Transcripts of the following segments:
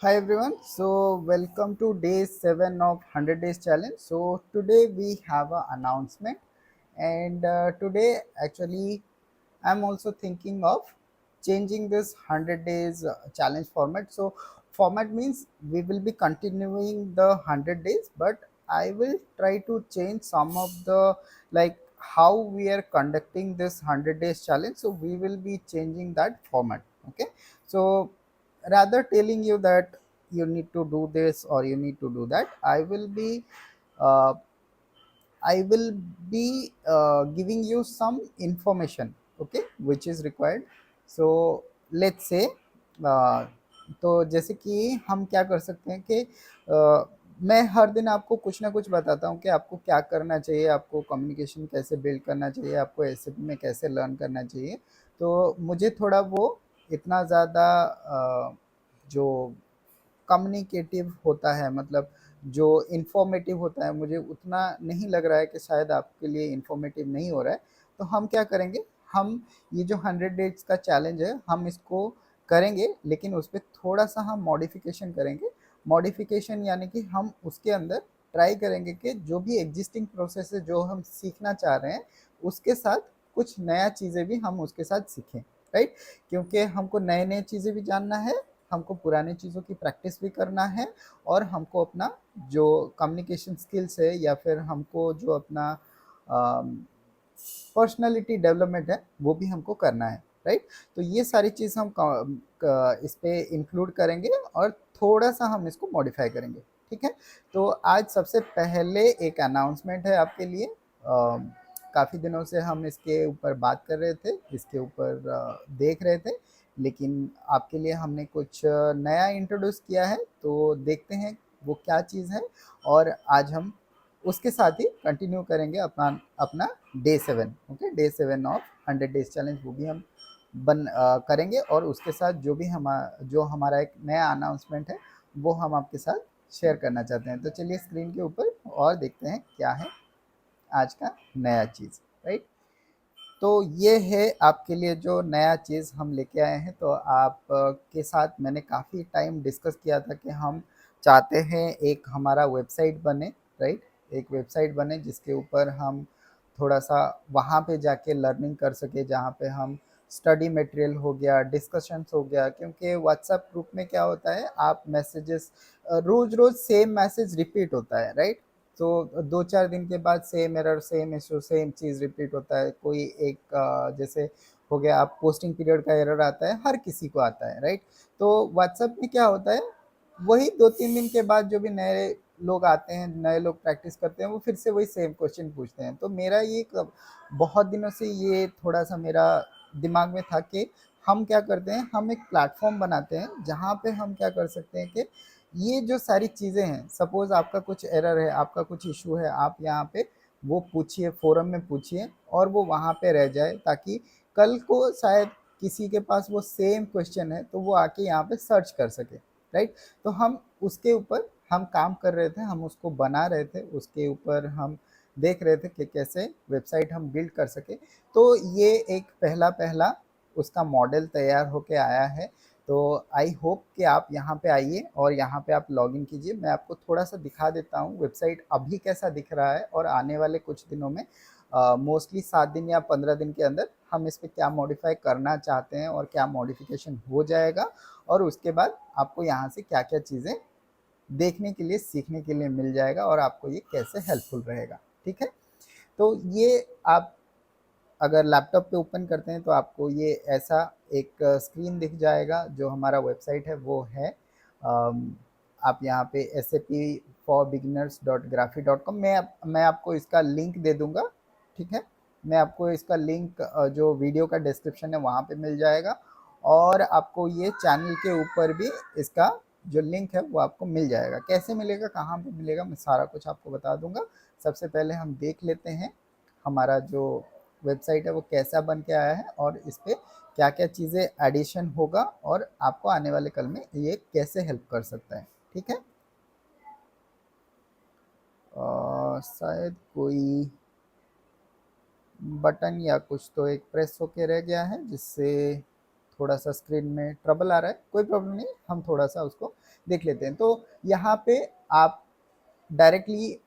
Hi everyone. So welcome to day 7 of 100 days challenge. So today we have an announcement and today actually I'm also thinking of changing this 100 days challenge format. So format means we will be continuing the 100 days, but I will try to change some of the like how we are conducting this 100 days challenge. So we will be changing that format. Okay. So rather telling you that you need to do this or you need to do that, uh, I will be giving you some information, okay, which is required. So let's say uh, तो जैसे कि हम क्या कर सकते हैं कि मैं हर दिन आपको कुछ ना कुछ बताता हूँ कि आपको क्या करना चाहिए, आपको कम्युनिकेशन कैसे बिल्ड करना चाहिए, आपको एसएपी में कैसे लर्न करना चाहिए। तो मुझे थोड़ा वो इतना ज़्यादा जो कम्युनिकेटिव होता है, मतलब जो इन्फॉर्मेटिव होता है, मुझे उतना नहीं लग रहा है कि शायद आपके लिए इन्फॉर्मेटिव नहीं हो रहा है। तो हम क्या करेंगे, हम ये जो 100 डेज़ का चैलेंज है हम इसको करेंगे, लेकिन उस पे थोड़ा-सा हम मॉडिफ़िकेशन करेंगे। मॉडिफ़िकेशन यानी कि हम उसके अंदर ट्राई करेंगे कि जो भी एग्ज़िस्टिंग प्रोसेस है, जो हम सीखना चाह रहे हैं, उसके साथ कुछ नया चीज़ें भी हम उसके साथ सीखें, राइट? क्योंकि हमको नए-नए चीज़ें भी जानना है, हमको पुरानी चीज़ों की प्रैक्टिस भी करना है और हमको अपना जो कम्युनिकेशन स्किल्स है या फिर हमको जो अपना पर्सनालिटी डेवलपमेंट है वो भी हमको करना है, राइट? तो ये सारी चीज़ हम इस पे इंक्लूड करेंगे और थोड़ा सा हम इसको मॉडिफाई करेंगे, ठीक है? तो आज सबसे पहले एक अनाउंसमेंट है आपके लिए। काफ़ी दिनों से हम इसके ऊपर बात कर रहे थे, इसके ऊपर देख रहे थे, लेकिन आपके लिए हमने कुछ नया इंट्रोड्यूस किया है, तो देखते हैं वो क्या चीज़ है। और आज हम उसके साथ ही कंटिन्यू करेंगे अपना अपना day 7, okay, day 7 of 100 days challenge, वो भी हम करेंगे। और उसके साथ जो हमारा एक नया अनाउंसमेंट है वो हम आपके साथ शेयर करना चाहते हैं। तो चलिए स्क्रीन के ऊपर और देखते हैं क्या है आज का नया चीज़, राइट? तो ये है आपके लिए जो नया चीज़ हम लेके आए हैं। तो आप के साथ मैंने काफ़ी टाइम डिस्कस किया था कि हम चाहते हैं एक हमारा वेबसाइट बने, राइट? एक वेबसाइट बने जिसके ऊपर हम थोड़ा-सा वहाँ पे जाके लर्निंग कर सकें, जहाँ पे हम स्टडी मटेरियल हो गया, डिस्कशंस हो गया। क्योंकि व्हाट्सएप ग्रुप में क्या होता है, आप मैसेजेस रोज़-रोज़ सेम मैसेज रिपीट होता है, राइट? तो 2-4 दिन के बाद same error, same issue, same चीज़ रिपीट होता है। कोई एक जैसे हो गया, आप पोस्टिंग पीरियड का एरर आता है, हर किसी को आता है, राइट? तो व्हाट्सएप में क्या होता है, वही 2-3 दिन के बाद जो भी नए लोग आते हैं, नए लोग प्रैक्टिस करते हैं, वो फिर से वही सेम क्वेश्चन पूछते हैं। तो मेरा ये बहुत दिनों से ये थोड़ा-सा मेरा दिमाग में था कि हम क्या करते हैं, हम एक प्लेटफ़ॉर्म बनाते हैं, जहाँ पे हम क्या कर सकते हैं कि ये जो सारी चीज़ें हैं, सपोज़ आपका कुछ एरर है, आपका कुछ इश्यू है, आप यहाँ पे वो पूछिए, फ़ोरम में पूछिए और वो वहाँ पे रह जाए, ताकि कल को शायद किसी के पास वो सेम क्वेश्चन है, तो वो आके यहाँ पे सर्च कर सके, राइट? तो हम उसके ऊपर हम काम कर रहे थे, हम उसको बना रहे थे, उसके ऊपर हम देख रहे थे कि कैसे वेबसाइट हम बिल्ड कर सकें। तो ये एक पहला-पहला उसका मॉडल तैयार होके आया है। तो आई होप कि आप यहाँ पे आइए और यहाँ पे आप लॉगिन कीजिए। मैं आपको थोड़ा-सा दिखा देता हूँ वेबसाइट अभी कैसा दिख रहा है, और आने वाले कुछ दिनों में मोस्टली 7 दिन या 15 दिन के अंदर हम इस पे क्या मॉडिफ़ाई करना चाहते हैं और क्या मॉडिफ़िकेशन हो जाएगा, और उसके बाद आपको यहाँ से क्या-क्या चीज़ें देखने के लिए, सीखने के लिए मिल जाएगा और आपको ये कैसे हेल्पफुल रहेगा, ठीक है? तो ये आप अगर लैपटॉप पे ओपन करते हैं तो आपको ये ऐसा एक स्क्रीन दिख जाएगा। जो हमारा वेबसाइट है वो है आप यहाँ पे sapforbeginners.graphy.com, मैं आपको इसका लिंक दे दूंगा, ठीक है? मैं आपको इसका लिंक जो वीडियो का डिस्क्रिप्शन है वहाँ पे मिल जाएगा, और आपको ये चैनल के ऊपर भी इसका जो लिंक है वो आपको मिल जाएगा। कैसे मिलेगा, कहाँ पे मिलेगा, मैं सारा कुछ आपको बता दूंगा। सबसे पहले हम देख लेते हैं हमारा जो वेबसाइट है वो कैसा बन के आया है और इस पे क्या-क्या चीज़ें एडिशन होगा और आपको आने वाले कल में ये कैसे हेल्प कर सकता है, ठीक है? शायद कोई बटन या कुछ तो एक प्रेस होके रह गया है, जिससे थोड़ा सा स्क्रीन में ट्रबल आ रहा है, कोई प्रॉब्लम नहीं, हम थोड़ा सा उसको देख लेते हैं। तो यहाँ पे आप डायरेक्टली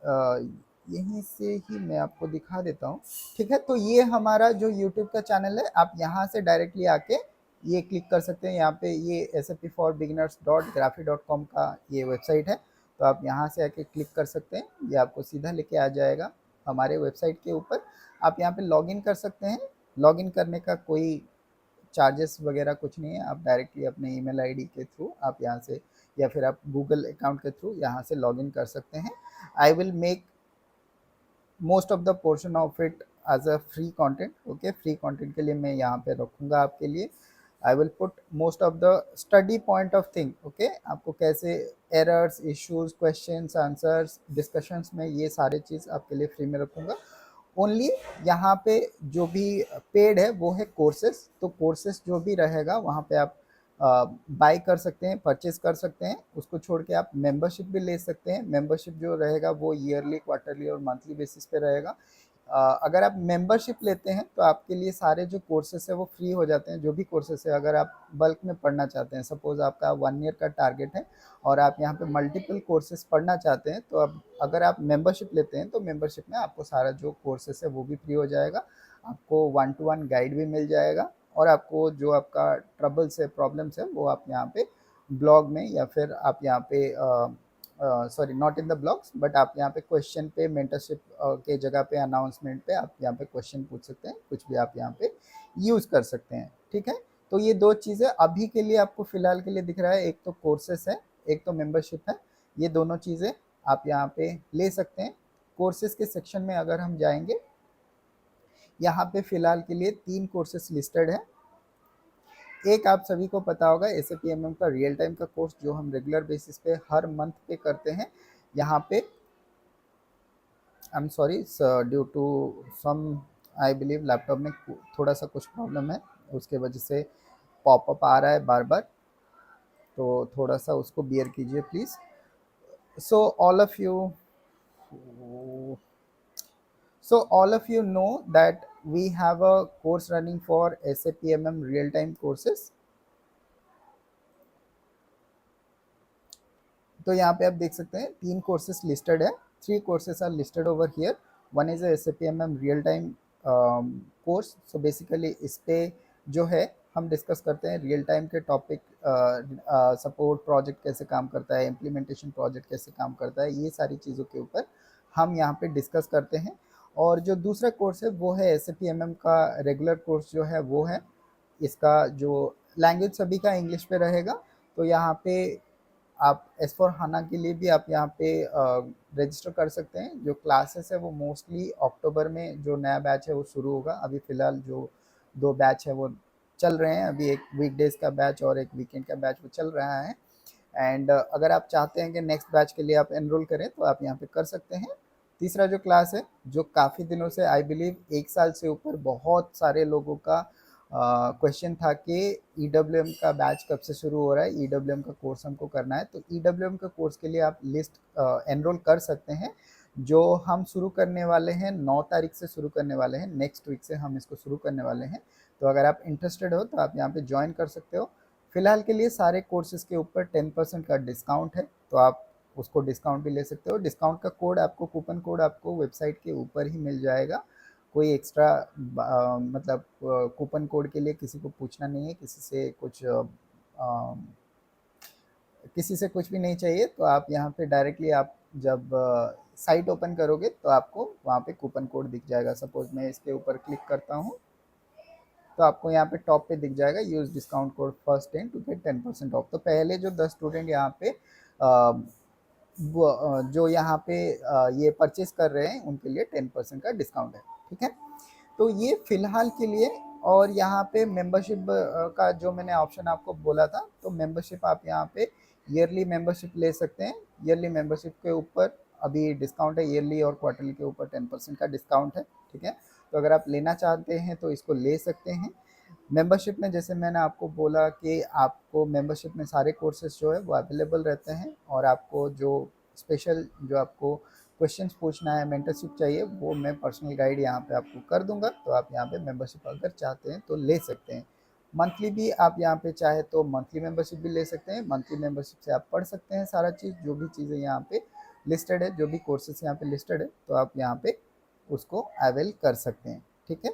यहीं से ही मैं आपको दिखा देता हूँ, ठीक है। तो ये हमारा जो यूट्यूब का चैनल है, आप यहाँ से डायरेक्टली आके ये क्लिक कर सकते हैं। यहाँ पे ये sap4beginners.graphy.com का ये वेबसाइट है, तो आप यहाँ से आके क्लिक कर सकते हैं, ये आपको सीधा लेके आ जाएगा हमारे वेबसाइट के ऊपर। आप यहाँ पे लॉगिन कर सकते हैं। लॉगिन करने का कोई चार्जेस वगैरह कुछ नहीं है, आप डायरेक्टली अपने ईमेल आईडी के थ्रू आप यहाँ से, या फिर आप गूगल अकाउंट के थ्रू यहाँ से लॉगिन कर सकते हैं। I will make most of the portion of it as a free content, okay. Free content के लिए मैं यहाँ पे रखूँगा आपके लिए। I will put most of the study point of thing, okay. आपको कैसे errors, issues, questions, answers, discussions में ये सारे चीज़ आपके लिए फ्री में रखूँगा। ओनली यहाँ पे जो भी पेड है वो है कोर्सेस, तो कोर्सेस जो भी रहेगा वहाँ पे आप बाय कर सकते हैं, परचेज कर सकते हैं। उसको छोड़ के आप मेंबरशिप भी ले सकते हैं। मेंबरशिप जो रहेगा वो ईयरली, क्वार्टरली और मंथली बेसिस पे रहेगा। अगर आप मेंबरशिप लेते हैं तो आपके लिए सारे जो कोर्सेस है वो फ्री हो जाते हैं। जो भी कोर्सेस है, अगर आप बल्क में पढ़ना चाहते हैं, सपोज आपका 1 ईयर का टारगेट है और आप यहाँ पे मल्टीपल कोर्सेज पढ़ना चाहते हैं, तो अब अगर आप मेंबरशिप लेते हैं तो मेंबरशिप में आपको सारा जो कोर्सेस है वो भी फ्री हो जाएगा। आपको 1-to-1 गाइड भी मिल जाएगा, और आपको जो आपका ट्रबल्स है, प्रॉब्लम्स है, वो आप यहाँ पे ब्लॉग में, या फिर आप यहाँ पे sorry not in the blogs, but आप यहाँ पे क्वेश्चन पे, मेंटरशिप के जगह पे, अनाउंसमेंट पे आप यहाँ पे क्वेश्चन पूछ सकते हैं, कुछ भी आप यहाँ पे यूज़ कर सकते हैं, ठीक है। तो ये दो चीज़ें अभी के लिए आपको फ़िलहाल के लिए दिख रहा है, एक तो कोर्सेस है, एक तो मेंबरशिप है। ये दोनों चीज़ें आप यहाँ पे ले सकते हैं। कोर्सेज के सेक्शन में अगर हम जाएंगे, यहाँ पे फ़िलहाल के लिए 3 कोर्सेज लिस्टेड है। एक आप सभी को पता होगा, SAP MM का रियल टाइम का कोर्स जो हम रेगुलर बेसिस पे हर मंथ पे करते हैं। यहाँ पे I am sorry, due to some, I believe laptop में थोड़ा सा कुछ प्रॉब्लम है, उसके वजह से पॉपअप आ रहा है बार बार, तो थोड़ा सा उसको बियर कीजिए please. So all of you So all of you know that we have a course running for SAP MM real-time courses. तो यहाँ पे आप देख सकते हैं 3 कोर्सेज लिस्टेड है। 3 courses are listed over here. One is SAP MM real time course. So basically इस पे जो है हम डिस्कस करते हैं रियल टाइम के टॉपिक, सपोर्ट प्रोजेक्ट कैसे काम करता है, इम्प्लीमेंटेशन प्रोजेक्ट कैसे काम करता है, ये सारी चीज़ों के ऊपर हम यहाँ पे डिस्कस करते हैं। और जो दूसरा कोर्स है वो है SAP MM का रेगुलर कोर्स जो है वो है। इसका जो लैंग्वेज सभी का इंग्लिश पे रहेगा। तो यहाँ पे आप S/4HANA के लिए भी आप यहाँ पे रजिस्टर कर सकते हैं। जो क्लासेस है वो मोस्टली अक्टूबर में जो नया बैच है वो शुरू होगा। अभी फ़िलहाल जो 2 बैच है वो चल रहे हैं। अभी एक वीकडेज़ का बैच और एक वीकेंड का बैच वो चल रहा है। एंड अगर आप चाहते हैं कि नेक्स्ट बैच के लिए आप एनरोल करें तो आप यहाँ पे कर सकते हैं। तीसरा जो क्लास है, जो काफ़ी दिनों से, आई बिलीव 1 साल से ऊपर बहुत सारे लोगों का क्वेश्चन था कि EWM का बैच कब से शुरू हो रहा है, EWM का कोर्स हमको करना है। तो EWM का कोर्स के लिए आप लिस्ट एनरोल कर सकते हैं। जो हम शुरू करने वाले हैं 9 तारीख से शुरू करने वाले हैं, नेक्स्ट वीक से हम इसको शुरू करने वाले हैं। तो अगर आप इंटरेस्टेड हो तो आप यहाँ पे ज्वाइन कर सकते हो। फिलहाल के लिए सारे कोर्सेज़ के ऊपर 10% का डिस्काउंट है, तो आप उसको डिस्काउंट भी ले सकते हो। डिस्काउंट का कोड आपको, कूपन कोड आपको वेबसाइट के ऊपर ही मिल जाएगा। कोई एक्स्ट्रा मतलब कूपन कोड के लिए किसी को पूछना नहीं है, किसी से कुछ भी नहीं चाहिए। तो आप यहाँ पे डायरेक्टली आप जब साइट ओपन करोगे तो आपको वहाँ पे कूपन कोड दिख जाएगा। सपोज मैं इसके ऊपर क्लिक करता हूँ तो आपको यहाँ पे टॉप पे दिख जाएगा, use discount code first 10 to get 10% off. तो पहले जो 10 स्टूडेंट यहाँ पे जो यहाँ पे ये परचेज कर रहे हैं उनके लिए 10% का डिस्काउंट है, ठीक है। तो ये फ़िलहाल के लिए। और यहाँ पे मेंबरशिप का जो मैंने ऑप्शन आपको बोला था, तो मेंबरशिप आप यहाँ पे ईयरली मेंबरशिप ले सकते हैं। ईयरली मेंबरशिप के ऊपर अभी डिस्काउंट है, ईयरली और क्वार्टरली के ऊपर 10% का डिस्काउंट है, ठीक है। तो अगर आप लेना चाहते हैं तो इसको ले सकते हैं। मेंबरशिप में जैसे मैंने आपको बोला कि आपको मेंबरशिप में सारे कोर्सेज जो है वो अवेलेबल रहते हैं, और आपको जो स्पेशल जो आपको क्वेश्चंस पूछना है, मेंटरशिप चाहिए, वो मैं पर्सनल गाइड यहाँ पे आपको कर दूंगा। तो आप यहाँ पे मेंबरशिप अगर चाहते हैं तो ले सकते हैं। मंथली भी आप यहाँ पे चाहे तो मंथली मेंबरशिप भी ले सकते हैं। मंथली मेंबरशिप से आप पढ़ सकते हैं सारा चीज़, जो भी चीज़ें यहाँ पे लिस्टेड है, जो भी कोर्सेस यहाँ पे लिस्टेड है, तो आप यहाँ पे उसको अवेल कर सकते हैं। ठीक है,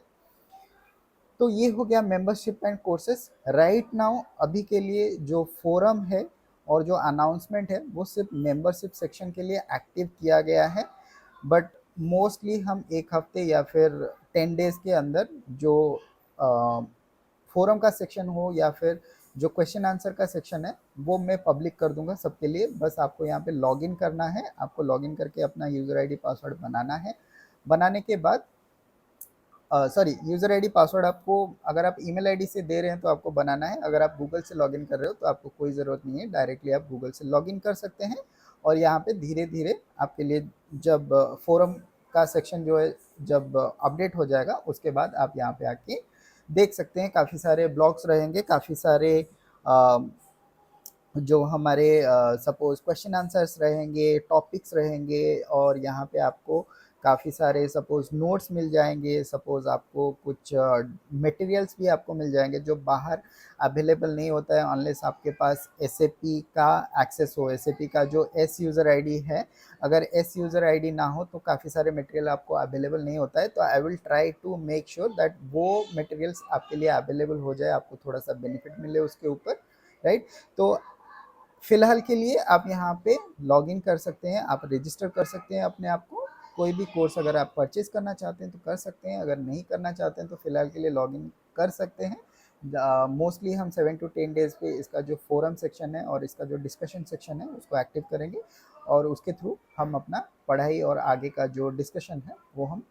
तो ये हो गया membership and courses. Right now अभी के लिए जो फोरम है और जो अनाउंसमेंट है वो सिर्फ मेंबरशिप सेक्शन के लिए एक्टिव किया गया है, बट मोस्टली हम एक हफ्ते या फिर 10 डेज के अंदर जो फोरम का सेक्शन हो या फिर जो क्वेश्चन आंसर का सेक्शन है वो मैं पब्लिक कर दूंगा सबके लिए। बस आपको यहाँ पे लॉगिन करना है, आपको लॉगिन करके अपना यूज़र आईडी पासवर्ड बनाना है। बनाने के बाद सॉरी, यूज़र आईडी पासवर्ड आपको, अगर आप ईमेल आईडी से दे रहे हैं तो आपको बनाना है। अगर आप गूगल से लॉगिन कर रहे हो तो आपको कोई ज़रूरत नहीं है, डायरेक्टली आप गूगल से लॉगिन कर सकते हैं। और यहाँ पे धीरे धीरे आपके लिए जब फोरम का सेक्शन जो है जब अपडेट हो जाएगा उसके बाद आप यहाँ पे आके देख सकते हैं। काफ़ी सारे ब्लॉग्स रहेंगे, काफ़ी सारे जो हमारे सपोज़ क्वेश्चन आंसर्स रहेंगे, टॉपिक्स रहेंगे, और यहाँ पे आपको काफ़ी सारे सपोज़ नोट्स मिल जाएंगे। सपोज़ आपको कुछ मटेरियल्स भी आपको मिल जाएंगे जो बाहर अवेलेबल नहीं होता है अनलेस आपके पास एसएपी का एक्सेस हो। एसएपी का जो एस यूज़र आईडी है, अगर एस यूज़र आईडी ना हो तो काफ़ी सारे मटेरियल आपको अवेलेबल नहीं होता है। तो I will try to make sure that वो मटेरियल्स आपके लिए अवेलेबल हो जाए, आपको थोड़ा सा बेनिफिट मिले उसके ऊपर, राइट। तो फिलहाल के लिए आप यहाँ पे लॉगिन कर सकते हैं, आप रजिस्टर कर सकते हैं अपने आप को। कोई भी कोर्स अगर आप परचेज करना चाहते हैं तो कर सकते हैं, अगर नहीं करना चाहते हैं तो फिलहाल के लिए लॉगिन कर सकते हैं। मोस्टली हम 7 to 10 डेज पे इसका जो फोरम सेक्शन है और इसका जो डिस्कशन सेक्शन है उसको एक्टिव करेंगे, और उसके थ्रू हम अपना पढ़ाई और आगे का जो डिस्कशन है वो हम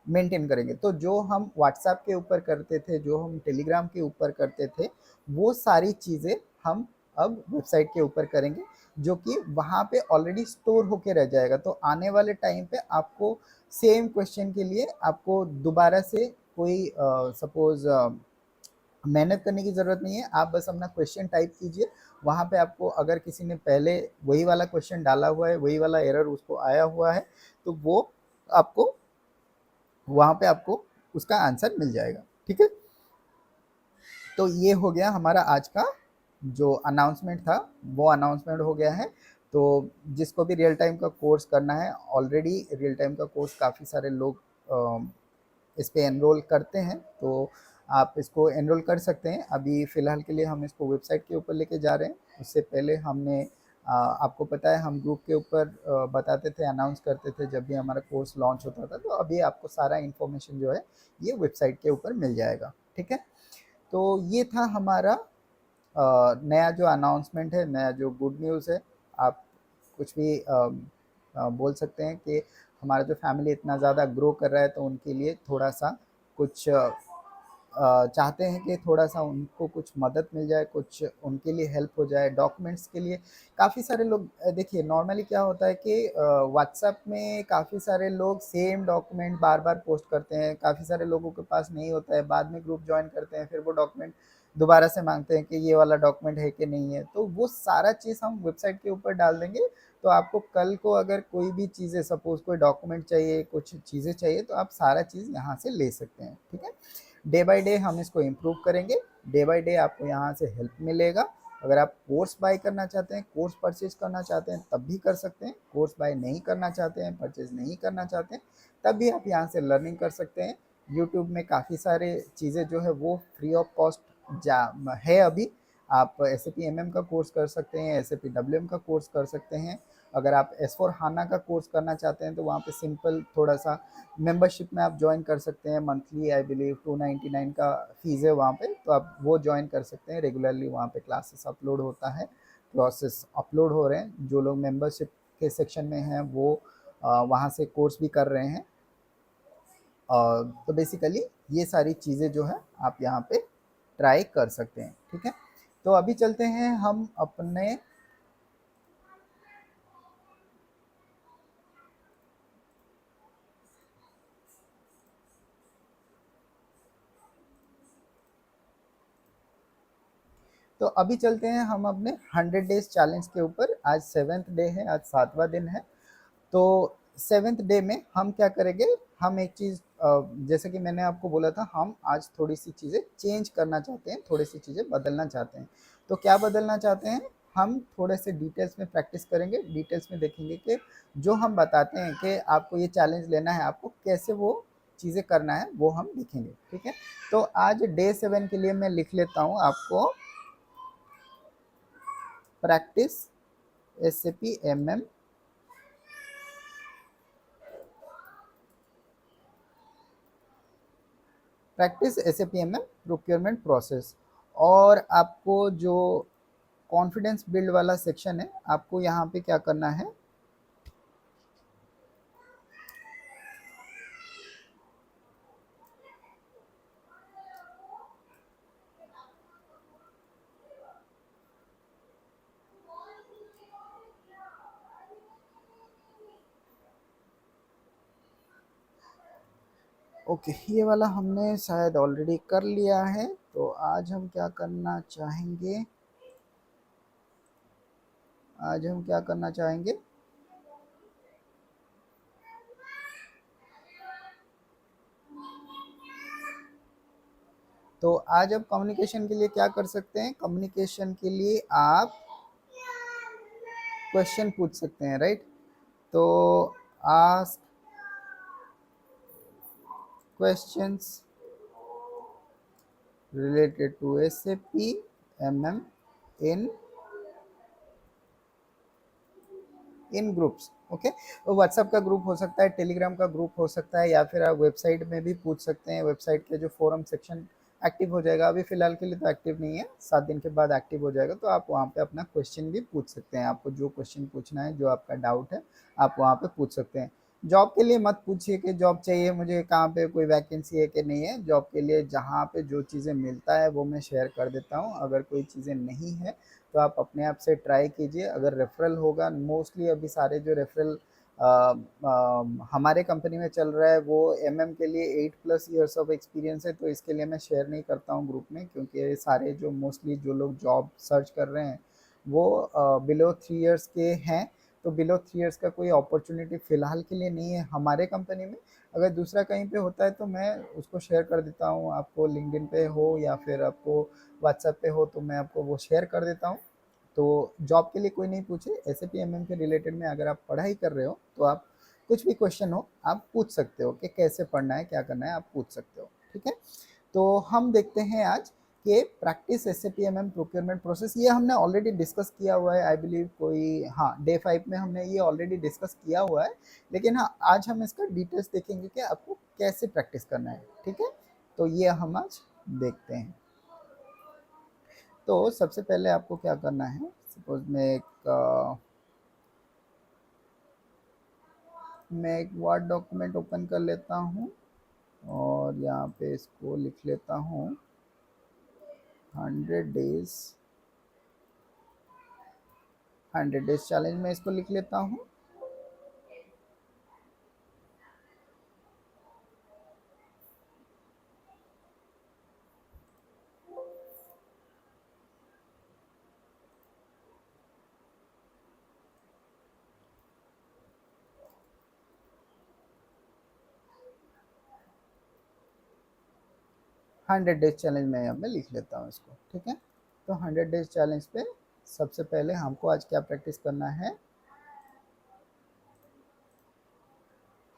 मेंटेन करेंगे। तो जो हम व्हाट्सएप के ऊपर करते थे, जो हम टेलीग्राम के ऊपर करते थे, वो सारी चीज़ें हम अब वेबसाइट के ऊपर करेंगे, जो कि वहाँ पे ऑलरेडी स्टोर होके रह जाएगा। तो आने वाले टाइम पे आपको सेम क्वेश्चन के लिए आपको दोबारा से कोई सपोज मेहनत करने की ज़रूरत नहीं है। आप बस अपना क्वेश्चन टाइप कीजिए, वहाँ पे आपको अगर किसी ने पहले वही वाला क्वेश्चन डाला हुआ है, वही वाला एरर उसको आया हुआ है, तो वो आपको वहाँ पे आपको उसका आंसर मिल जाएगा। ठीक है, तो ये हो गया हमारा आज का जो अनाउंसमेंट था, वो अनाउंसमेंट हो गया है। तो जिसको भी रियल टाइम का कोर्स करना है, ऑलरेडी रियल टाइम का कोर्स काफ़ी सारे लोग इस पे एनरोल करते हैं, तो आप इसको एनरोल कर सकते हैं। अभी फ़िलहाल के लिए हम इसको वेबसाइट के ऊपर लेके जा रहे हैं। उससे पहले हमने आपको पता है हम ग्रुप के ऊपर बताते थे, अनाउंस करते थे जब भी हमारा कोर्स लॉन्च होता था। तो अभी आपको सारा इन्फॉर्मेशन जो है ये वेबसाइट के ऊपर मिल जाएगा। ठीक है, तो ये था हमारा नया जो अनाउंसमेंट है, नया जो गुड न्यूज़ है। आप कुछ भी बोल सकते हैं कि हमारा जो फैमिली इतना ज़्यादा ग्रो कर रहा है तो उनके लिए थोड़ा सा कुछ चाहते हैं कि थोड़ा सा उनको कुछ मदद मिल जाए, कुछ उनके लिए हेल्प हो जाए डॉक्यूमेंट्स के लिए। काफ़ी सारे लोग देखिए नॉर्मली क्या होता है कि व्हाट्सएप में काफ़ी सारे लोग सेम डॉक्यूमेंट बार बार पोस्ट करते हैं, काफ़ी सारे लोगों के पास नहीं होता है, बाद में ग्रुप ज्वाइन करते हैं, फिर वो डॉक्यूमेंट दोबारा से मांगते हैं कि ये वाला डॉक्यूमेंट है कि नहीं है। तो वो सारा चीज़ हम वेबसाइट के ऊपर डाल देंगे। तो आपको कल को अगर कोई भी चीज़ें, सपोज़ कोई डॉक्यूमेंट चाहिए, कुछ चीज़ें चाहिए, तो आप सारा चीज़ यहाँ से ले सकते हैं। ठीक है, डे बाय डे हम इसको इम्प्रूव करेंगे, डे बाय डे आपको यहाँ से हेल्प मिलेगा। अगर आप कोर्स बाय करना चाहते हैं, कोर्स परचेज करना चाहते हैं तब भी कर सकते हैं। कोर्स बाय नहीं करना चाहते हैं, परचेज नहीं करना चाहते हैं, तब भी आप यहाँ से लर्निंग कर सकते हैं। यूट्यूब में काफ़ी सारे चीज़ें जो है वो फ्री ऑफ कॉस्ट जा है अभी। आप SAP MM का कोर्स कर सकते हैं, SAP WM का कोर्स कर सकते हैं। अगर आप S4 HANA का कोर्स करना चाहते हैं तो वहाँ पे सिंपल थोड़ा सा मेंबरशिप में आप ज्वाइन कर सकते हैं। मंथली आई बिलीव 299 का फीस है वहाँ पे, तो आप वो ज्वाइन कर सकते हैं। रेगुलरली वहाँ पे क्लासेस अपलोड होता है, क्लासेस अपलोड हो रहे हैं। जो लोग मेंबरशिप के सेक्शन में हैं वो वहाँ से कोर्स भी कर रहे हैं। तो बेसिकली ये सारी चीज़ें जो है आप यहाँ पे ट्राई कर सकते हैं। ठीक है, तो अभी चलते हैं हम अपने तो अभी चलते हैं हम अपने 100 डेज चैलेंज के ऊपर। आज 7th डे है, आज 7वां दिन है। तो 7th डे में हम क्या करेंगे, हम एक चीज़ जैसे कि मैंने आपको बोला था, हम आज थोड़ी सी चीज़ें चेंज करना चाहते हैं, थोड़ी सी चीज़ें बदलना चाहते हैं। तो क्या बदलना चाहते हैं, हम थोड़े से डिटेल्स में प्रैक्टिस करेंगे, डिटेल्स में देखेंगे कि जो हम बताते हैं कि आपको ये चैलेंज लेना है, आपको कैसे वो चीज़ें करना है, वो हम देखेंगे। ठीक है, तो आज डे 7 के लिए मैं लिख लेता हूँ आपको, practice SAP MM, practice SAP MM procurement process. और आपको जो कॉन्फिडेंस बिल्ड वाला सेक्शन है, आपको यहाँ पे क्या करना है, ओके ये वाला हमने शायद ऑलरेडी कर लिया है। तो आज हम क्या करना चाहेंगे, आज हम क्या करना चाहेंगे, तो आज आप कम्युनिकेशन के लिए क्या कर सकते हैं, कम्युनिकेशन के लिए आप क्वेश्चन पूछ सकते हैं, राइट। तो ask questions related to SAP MM in groups. Okay, तो व्हाट्सएप का ग्रुप हो सकता है, टेलीग्राम का ग्रुप हो सकता है, या फिर आप वेबसाइट में भी पूछ सकते हैं। वेबसाइट के जो फोरम सेक्शन एक्टिव हो जाएगा, अभी फिलहाल के लिए तो एक्टिव नहीं है, 7 दिन के बाद एक्टिव हो जाएगा, तो आप वहाँ पे अपना क्वेश्चन भी पूछ सकते हैं। आपको जो क्वेश्चन पूछना है, जो आपका डाउट है, आप वहाँ पे पूछ सकते हैं। जॉब के लिए मत पूछिए कि जॉब चाहिए मुझे, कहाँ पे कोई वैकेंसी है कि नहीं है। जॉब के लिए जहाँ पे जो चीज़ें मिलता है वो मैं शेयर कर देता हूँ। अगर कोई चीज़ें नहीं है तो आप अपने आप से ट्राई कीजिए। अगर रेफरल होगा, मोस्टली अभी सारे जो रेफरल हमारे कंपनी में चल रहा है वो MM के लिए 8+ ईयर्स ऑफ एक्सपीरियंस है, तो इसके लिए मैं शेयर नहीं करता हूँ ग्रुप में, क्योंकि सारे जो मोस्टली जो लोग जॉब सर्च कर रहे हैं वो बिलो 3 ईयर्स के हैं। तो बिलो 3 ईयर्स का कोई अपॉर्चुनिटी फ़िलहाल के लिए नहीं है हमारे कंपनी में। अगर दूसरा कहीं पे होता है तो मैं उसको शेयर कर देता हूँ, आपको लिंक्डइन पे हो या फिर आपको व्हाट्सएप पे हो तो मैं आपको वो शेयर कर देता हूँ। तो जॉब के लिए कोई नहीं पूछे, SAP MM के रिलेटेड में अगर आप पढ़ाई कर रहे हो तो आप कुछ भी क्वेश्चन हो आप पूछ सकते हो कि कैसे पढ़ना है, क्या करना है, आप पूछ सकते हो। ठीक है, तो हम देखते हैं आज कि practice SAP MM procurement process, ये हमने ऑलरेडी डिस्कस किया हुआ है, आई बिलीव कोई, हाँ डे 5 में हमने ये ऑलरेडी डिस्कस किया हुआ है। लेकिन हाँ, आज हम इसका डिटेल्स देखेंगे कि आपको कैसे प्रैक्टिस करना है। ठीक है, तो ये हम आज देखते हैं। तो सबसे पहले आपको क्या करना है, सपोज मैं एक वर्ड डॉक्यूमेंट ओपन कर लेता हूँ और यहाँ पे इसको लिख लेता हूँ 100 डेज, 100 डेज चैलेंज में इसको लिख लेता हूँ। हंड्रेड डेज चैलेंज में यहाँ पे लिख लेता हूँ इसको। ठीक है, तो 100 डेज चैलेंज पे सबसे पहले हमको आज क्या प्रैक्टिस करना है,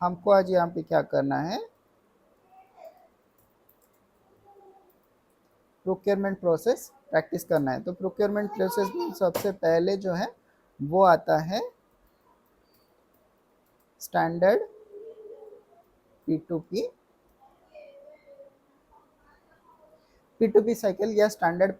हमको आज यहाँ पे क्या करना है, प्रोक्योरमेंट प्रोसेस प्रैक्टिस करना है। तो प्रोक्योरमेंट प्रोसेस में सबसे पहले जो है वो आता है स्टैंडर्ड P2P, P2P साइकिल या स्टैंडर्ड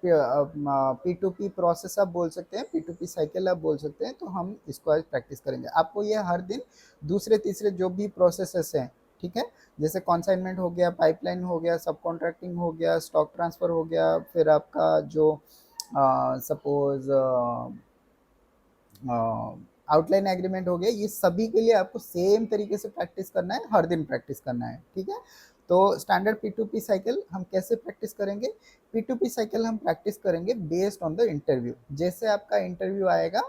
P2P प्रोसेस आप बोल सकते हैं, P2P साइकिल आप बोल सकते हैं। तो हम इसको आज प्रैक्टिस करेंगे। आपको ये हर दिन दूसरे तीसरे जो भी प्रोसेसेस हैं, ठीक है, जैसे कॉन्साइनमेंट हो गया, पाइपलाइन हो गया, सब कॉन्ट्रैक्टिंग हो गया, स्टॉक ट्रांसफ़र हो गया, फिर आपका जो सपोज आउटलाइन एग्रीमेंट हो गया, ये सभी के लिए आपको सेम तरीके से प्रैक्टिस करना है, हर दिन प्रैक्टिस करना है। ठीक है, तो स्टैंडर्ड P2P साइकिल हम कैसे प्रैक्टिस करेंगे, P2P साइकिल हम प्रैक्टिस करेंगे बेस्ड ऑन द इंटरव्यू। जैसे आपका इंटरव्यू आएगा,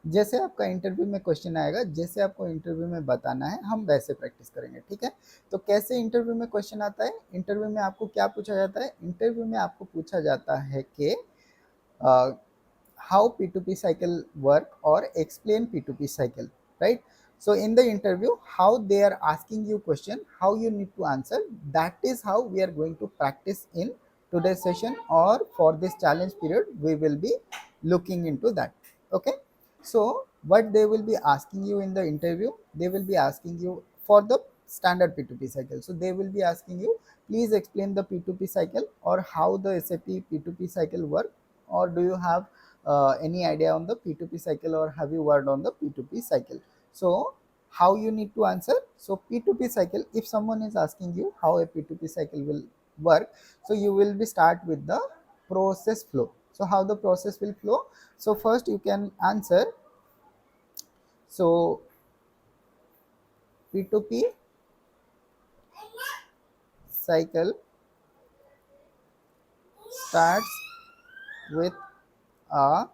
जैसे आपका इंटरव्यू में क्वेश्चन आएगा, जैसे आपको इंटरव्यू में बताना है हम वैसे प्रैक्टिस करेंगे, ठीक है। तो कैसे इंटरव्यू में क्वेश्चन आता है, इंटरव्यू में आपको क्या पूछा जाता है, इंटरव्यू में आपको पूछा जाता है कि how P2P cycle work or explain P2P cycle, right? So in the interview, how they are asking you question, how you need to answer, that is how we are going to practice in today's session, or for this challenge period we will be looking into that. Okay, so what they will be asking you in the interview, they will be asking you for the standard P2P cycle. So they will be asking you, please explain the P2P cycle, or how the SAP P2P cycle work, or do you have any idea on the P2P cycle, or have you worked on the P2P cycle? So how you need to answer? So P2P cycle, if someone is asking you how a P2P cycle will work, so you will be start with the process flow. So how the process will flow? So first you can answer, so P2P cycle starts with a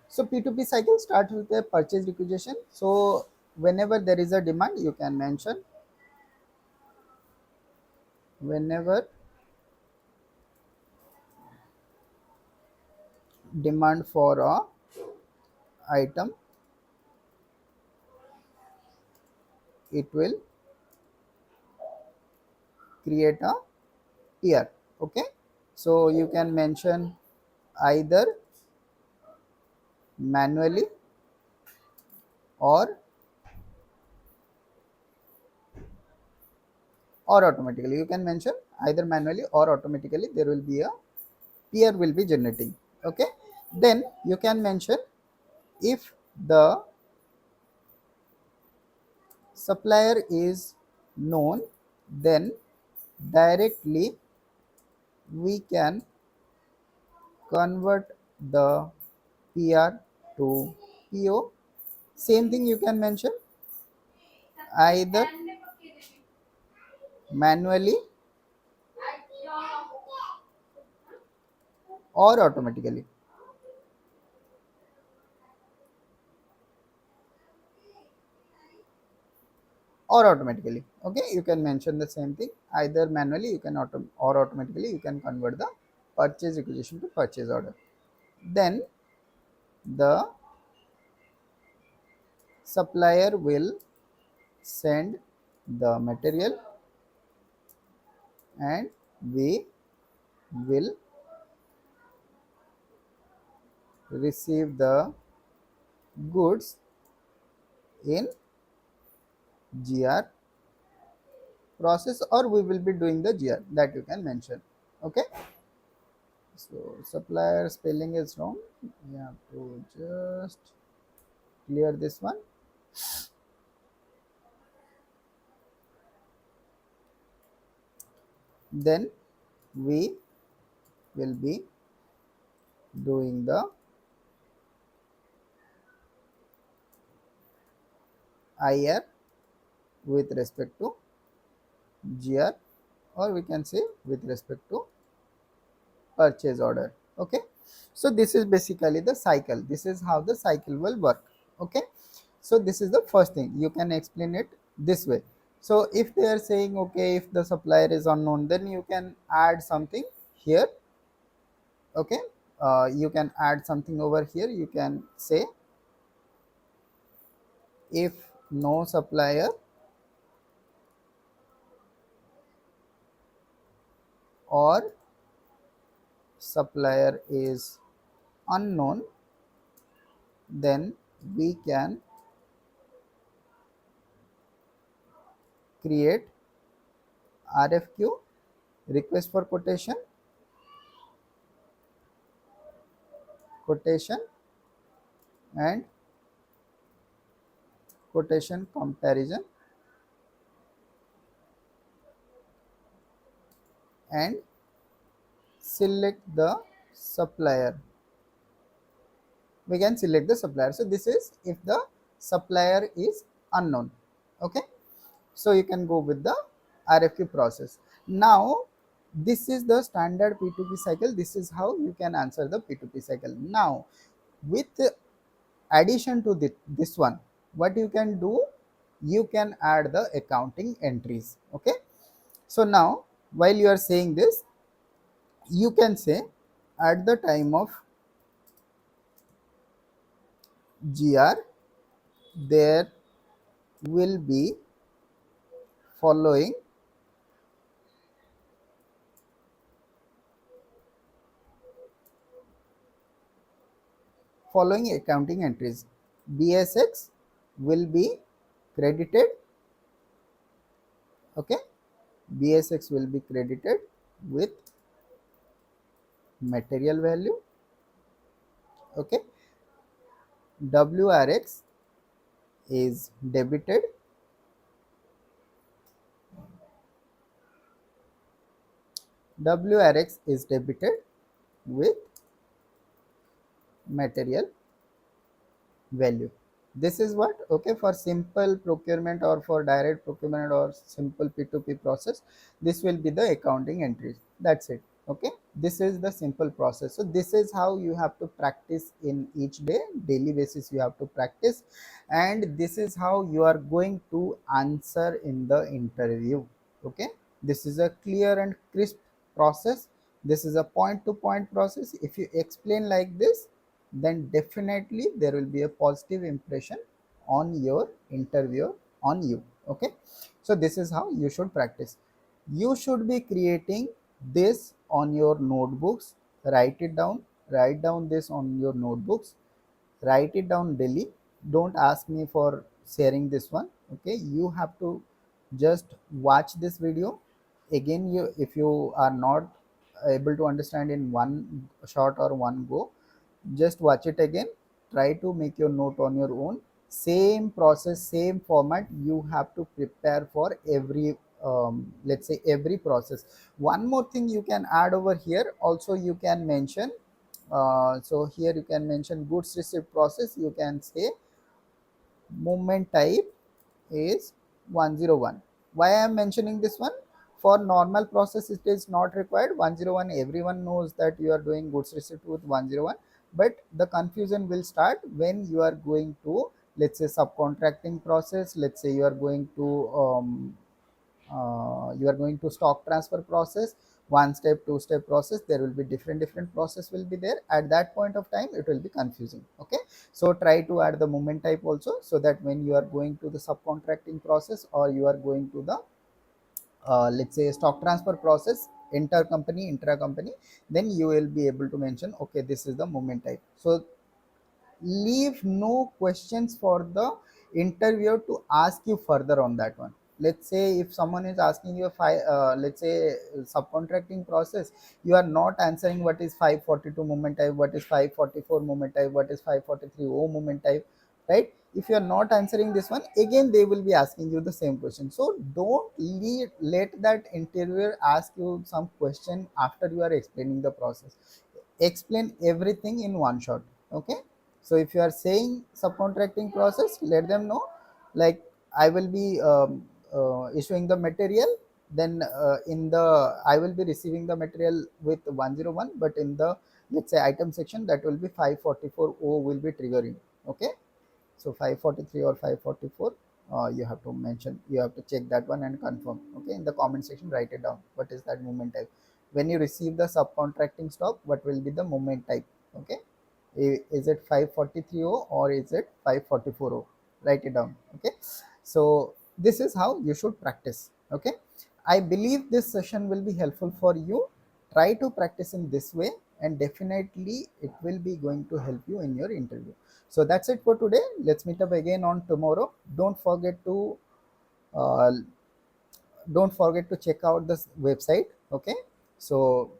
so P2P cycle starts with a purchase requisition. So whenever there is a demand, you can mention whenever demand for a item, it will create a tier. Okay, so you can mention either manually or automatically. You can mention either manually or automatically, there will be a tier will be generating. Okay, then you can mention, if the supplier is known, then directly we can convert the PR to PO. Same thing you can mention either manually or automatically. Or automatically. Okay, you can mention the same thing either manually, you can or automatically you can convert the purchase requisition to purchase order. Then the supplier will send the material and we will receive the goods in GR process, or we will be doing the GR, that you can mention. Okay, so supplier spelling is wrong, we have to just clear this one. Then we will be doing the IR with respect to GR, or we can say with respect to purchase order. Okay, so this is basically the cycle, this is how the cycle will work. Okay, so this is the first thing, you can explain it this way. So if they are saying, okay, if the supplier is unknown, then you can add something here. Okay, you can add something over here, you can say, if no supplier or supplier is unknown, then we can create RFQ, request for quotation and quotation comparison, and select the supplier. we can select the supplier. So this is if the supplier is unknown. Okay, so you can go with the RFQ process. Now this is the standard P2P cycle. This is how you can answer the P2P cycle. Now with addition to this one, what you can do, you can add the accounting entries. Okay, so now while you are saying this, you can say at the time of GR there will be following accounting entries. BSX will be credited. Okay, BSX will be credited with material value. Okay, WRX is debited. WRX is debited with material value. This is what, okay, for simple procurement or for direct procurement or simple P2P process, this will be the accounting entries. That's it. Okay, this is the simple process. So this is how you have to practice in each day, daily basis you have to practice, and this is how you are going to answer in the interview. Okay, this is a clear and crisp process. This is a point to point process. If you explain like this, then definitely there will be a positive impression on your interviewer, on you. Okay, so this is how you should practice. You should be creating this on your notebooks. Write it down. Write down this on your notebooks. Write it down daily. Don't ask me for sharing this one. Okay, you have to just watch this video again. You, if you are not able to understand in one shot or one go, just watch it again. Try to make your note on your own. Same process, same format you have to prepare for every let's say every process. One more thing you can add over here also, you can mention, so here you can mention goods receipt process. You can say movement type is 101. Why I am mentioning this one? For normal process it is not required 101. Everyone knows that you are doing goods receipt with 101, but the confusion will start when you are going to, let's say, subcontracting process. Let's say you are going to stock transfer process, one step, two step process. There will be different process will be there. At that point of time it will be confusing. Okay, so try to add the movement type also, so that when you are going to the subcontracting process or you are going to the let's say stock transfer process, intercompany, intra-company, then you will be able to mention, okay, this is the movement type. So leave no questions for the interviewer to ask you further on that one. Let's say if someone is asking you let's say subcontracting process, you are not answering what is 542 moment type, what is 544 moment type, what is 543 o moment type, right? If you are not answering this one, again they will be asking you the same question. So don't let that interviewer ask you some question after you are explaining the process. Explain everything in one shot. Okay, so if you are saying subcontracting process, let them know, like, I will be issuing the material, then in the I will be receiving the material with 101, but in the, let's say, item section, that will be 544 o will be triggering. Okay, so 543 or 544, you have to mention, you have to check that one and confirm. Okay, in the comment section write it down, what is that movement type. When you receive the subcontracting stock, what will be the movement type? Okay, is it 543O or is it 544O? Write it down. Okay, so this is how you should practice. Okay, I believe this session will be helpful for you. Try to practice in this way, and definitely it will be going to help you in your interview. So that's it for today. Let's meet up again on tomorrow. Uh, don't forget to check out this website. Okay, so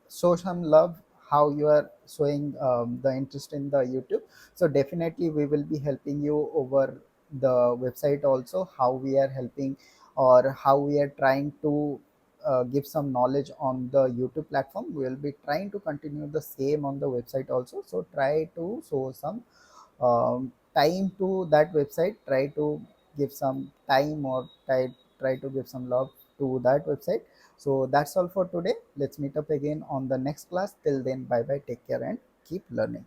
show some love, how you are showing the interest in the YouTube. So definitely we will be helping you over the website also, how we are helping or how we are trying to give some knowledge on the YouTube platform. We will be trying to continue the same on the website also. So try to show some time to that website. Try to give some time, or try to give some love to that website. So that's all for today. Let's meet up again on the next class. Till then, bye bye, take care, and keep learning.